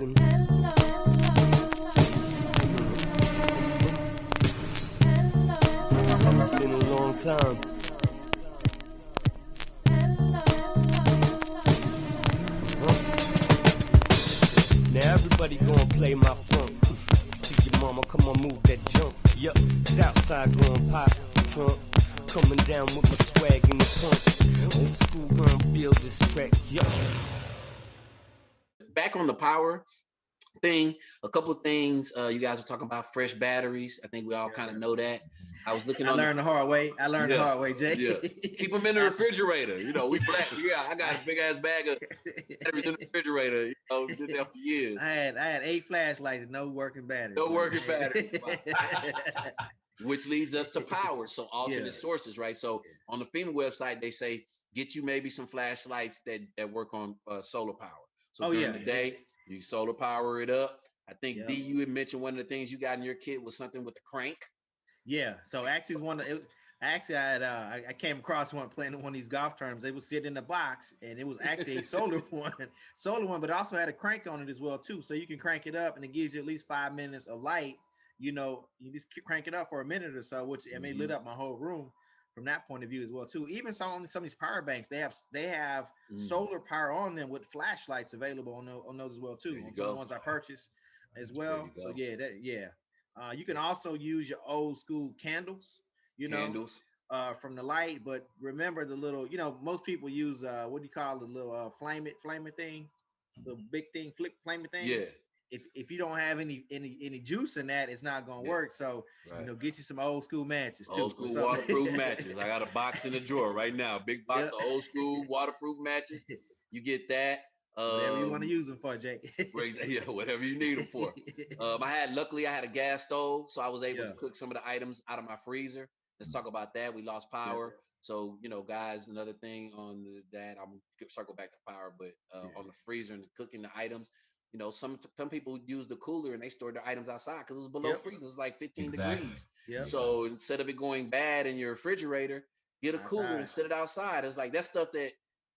listen. It's been a long time. Now everybody gonna play my funk. See your mama, come on, move that jump. Yup, Southside going pop trunk. Coming down with my swag in the pump. Old school gonna feel this track. Yup. Back on the power thing, a couple of things. You guys were talking about fresh batteries. I think we all kind of know that. I was looking I on learned the hard way. I learned the hard way, Jay. Yeah. Keep them in the refrigerator. You know, we black. Yeah, I got a big ass bag of batteries in the refrigerator. You know, did that for years. I had 8 flashlights and no working batteries. No working batteries. Which leads us to power. So alternate sources, right? So on the FEMA website, they say get you maybe some flashlights that work on solar power. So during the day, you solar power it up. I think D, you had mentioned one of the things you got in your kit was something with the crank. Yeah. So actually, I came across one playing one of these golf tournaments. They was sitting in the box, and it was actually a solar one, but it also had a crank on it as well too. So you can crank it up, and it gives you at least 5 minutes of light. You know, you just crank it up for a minute or so, which lit up my whole room from that point of view as well too. Even some of these power banks, they have solar power on them with flashlights available on those as well too. On some of the ones I purchased as well. So you can also use your old school candles, from the light. But remember the little, most people use what do you call the little flamer thing, the big thing, flamer thing. Yeah. If you don't have any juice in that, it's not gonna work. So get you some old school matches too. Old school waterproof matches. I got a box in the drawer right now. Big box of old school waterproof matches. You get that. Whatever you want to use them for, Jake. Yeah, whatever you need them for. Luckily I had a gas stove, so I was able to cook some of the items out of my freezer. Let's talk about that. We lost power. So, guys, another thing on that, I'm gonna circle back to power, but on the freezer and cooking the items, some people use the cooler and they store their items outside because it was below freezer. It's like 15 degrees. So instead of it going bad in your refrigerator, get a cooler and set it outside. It's like that stuff that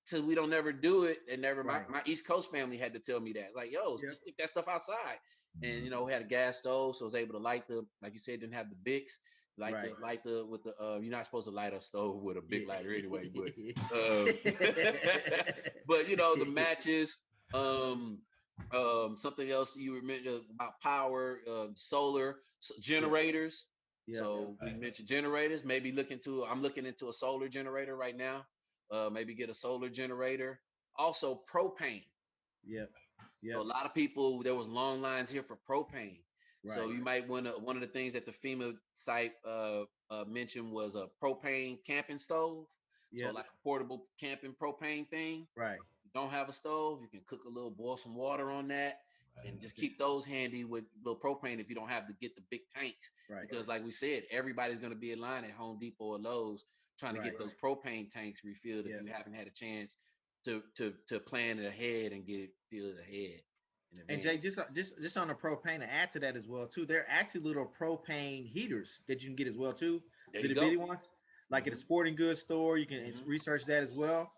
till we don't never do it, and my East Coast family had to tell me that. Like, yo, just stick that stuff outside. And we had a gas stove, so I was able to light like you said, didn't have the Bics. You're not supposed to light a stove with a big lighter anyway, but but the matches, something else you were mentioning about power, solar generators. So we mentioned generators. Maybe I'm looking into a solar generator right now. Maybe get a solar generator. Also propane. So a lot of people, there was long lines here for propane. So you might want to, one of the things that the FEMA site mentioned was a propane camping stove. So like a portable camping propane thing. You don't have a stove, you can boil some water on that, and just keep those handy with little propane if you don't have to get the big tanks. Because like we said, everybody's going to be in line at Home Depot or Lowe's trying to get those propane tanks refilled if you haven't had a chance to plan it ahead and get it filled ahead. And Jay, just on the propane, to add to that as well too, there are actually little propane heaters that you can get as well too. Little bitty ones, like at a sporting goods store. You can research that as well.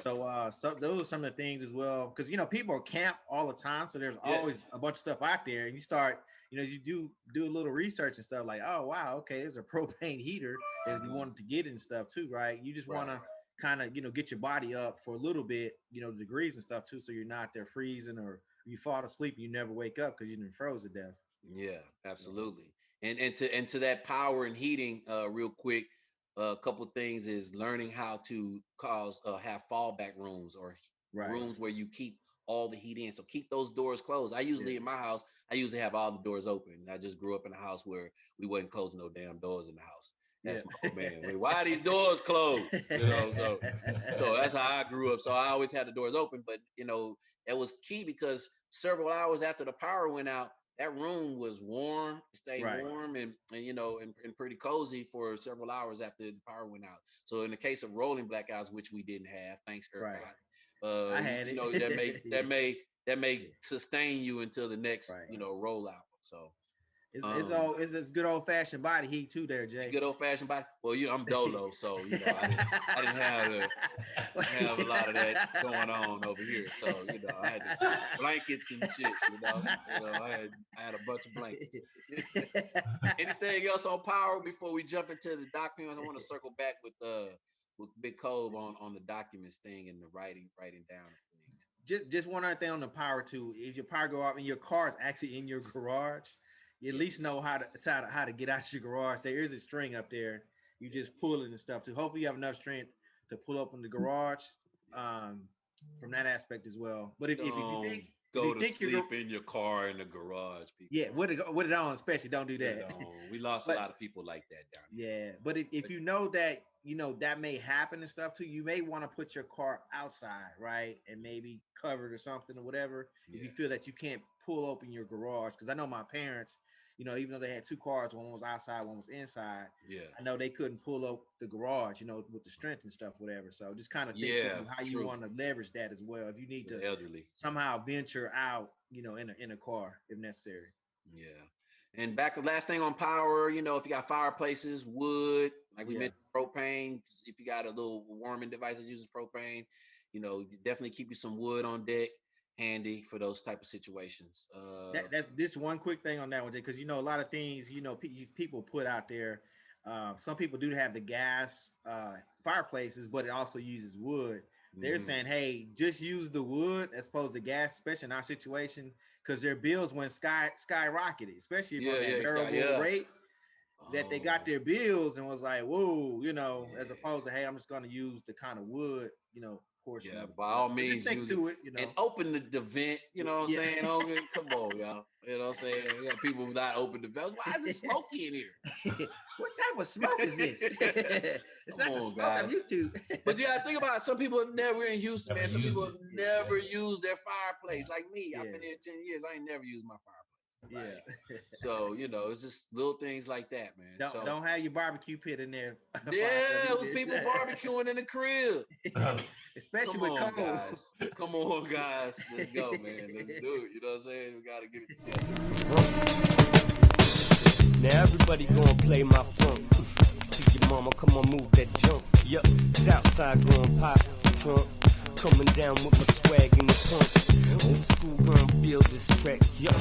So those are some of the things as well, because people camp all the time, so there's always a bunch of stuff out there, and you start, you do a little research and stuff like, oh wow, okay, there's a propane heater that if you wanted to get and stuff too, right? You just want to kind of get your body up for a little bit, degrees and stuff too, so you're not there freezing or you fall asleep and you never wake up because you've been froze to death. Yeah, absolutely. And to that power and heating, real quick, a couple things is learning how to have fallback rooms or rooms where you keep all the heat in. So keep those doors closed. I usually in my house, I usually have all the doors open. I just grew up in a house where we wasn't closing no damn doors in the house. That's my old man. Wait, why are these doors closed? So that's how I grew up. So I always had the doors open, but it was key because several hours after the power went out, that room was warm, stayed warm and pretty cozy for several hours after the power went out. So in the case of rolling blackouts, which we didn't have, thanks ERCOT, I had it. that may sustain you until the next rollout. So It's this good old fashioned body heat too, there, Jay. Good old fashioned body. Well, I'm dolo, so I didn't have a lot of that going on over here. So I had blankets and shit. I had a bunch of blankets. Anything else on power before we jump into the documents? I want to circle back with Big Cove on the documents thing and the writing down of things. Just one other thing on the power too. If your power go off and your car is actually in your garage, you at least know how to get out your garage. There is a string up there. You just pull it and stuff too. Hopefully you have enough strength to pull up in the garage from that aspect as well. But if you think go to sleep in your car in the garage, people. Yeah, with it on, especially don't do that. We lost a lot of people like that down here. Yeah, but if you know that that may happen and stuff too, you may want to put your car outside, right, and maybe covered or something or whatever. If you feel that you can't pull open your garage, because I know my parents, even though they had two cars, one was outside, one was inside. Yeah, I know they couldn't pull up the garage, with the strength and stuff, whatever. So just kind of think of how you want to leverage that as well. If you need to somehow venture out, in a car if necessary. Yeah. And last thing on power, if you got fireplaces, wood, like we mentioned, propane. If you got a little warming device that uses propane, definitely keep you some wood on deck handy for those type of situations. That's this one quick thing on that one, because a lot of things people put out there. Some people do have the gas fireplaces, but it also uses wood. They're saying, hey, just use the wood as opposed to gas, especially in our situation, because their bills went skyrocketed, especially if on that variable rate. That they got their bills and was like, whoa, as opposed to, hey, I'm just going to use the kind of wood, portion. Yeah, by all means, use it, and open the vent. You know what I'm saying? Okay, come on, y'all. You know what I'm saying? We got people not open the vent. Why is it smoky in here? What type of smoke is this? It's not the smoke I'm used to. But you gotta think about it. Some people have never in Houston, man. Some people have never used their fireplace. Like me, I've been here 10 years. I ain't never used my fireplace. Yeah. So it's just little things like that, man. Don't have your barbecue pit in there. Yeah, it was people barbecuing in the crib. Especially with cold. Guys. Come on, guys. Let's go, man. Let's do it. You know what I'm saying? We gotta get it together. Now everybody gonna play my funk. See your mama, come on, move that jump. Yup, Southside going pop trunk. Coming down with my swag in the pump. Old school gonna feel this track. Yup.